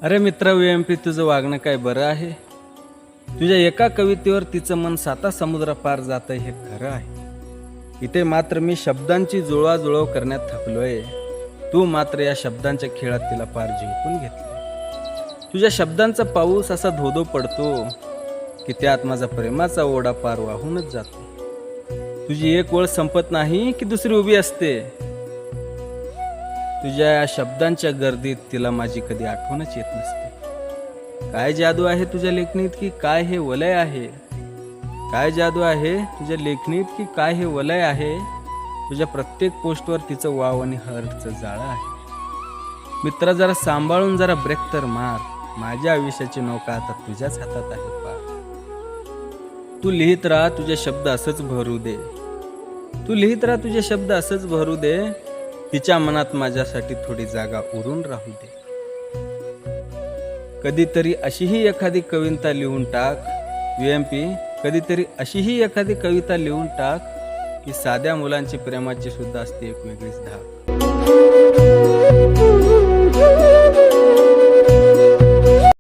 अरे मित्र VMP, तुझं वागणं काय बरं आहे? तुझ्या एका कवितेवर तिचं मन 7 समुद्र पार जातंय हे खरं आहे. इथे मात्र मी शब्दांची जुळवाजुळव करण्यात थकलोय. तू मात्र या शब्दांच्या खेळात तिला पार जिंकून घेतलं. तुझ्या शब्दांचा पाऊस असा धोधो पडतो की त्यात माझा प्रेमाचा ओढा पार वाहूनच जातो. तुझी एक ओळ संपत नाही की दुसरी उभी असते. तुझ्या या शब्दांच्या गर्दीत तिला माझी कधी आठवणच येत नसते. काय जादू आहे तुझ्या लेखणीत की काय हे वलय आहे? काय जादू आहे तुझ्या लेखणीत की काय हे वलय आहे? तुझ्या प्रत्येक पोस्टवर तिचं वाव आणि हर्टचं जाळं आहे. मित्रा, जरा सांभाळून जरा ब्रेक तर मार. माझ्या आयुष्याची नौका आता तुझ्याच हातात आहे पार. तू लिहित राहा, तुझे शब्द असंच भरू दे. तू लिहित राहा, तुझे शब्द असंच भरू दे. तिच्या मनात माझ्यासाठी थोडी जागा उरून राहू दे. कधीतरी अशीही एखादी कविता लिहून टाक VMP. कधीतरी अशीही एखादी कविता लिहून टाक की साध्या मुलांची प्रेमाची सुद्धा असते एक वेगळीच धाक.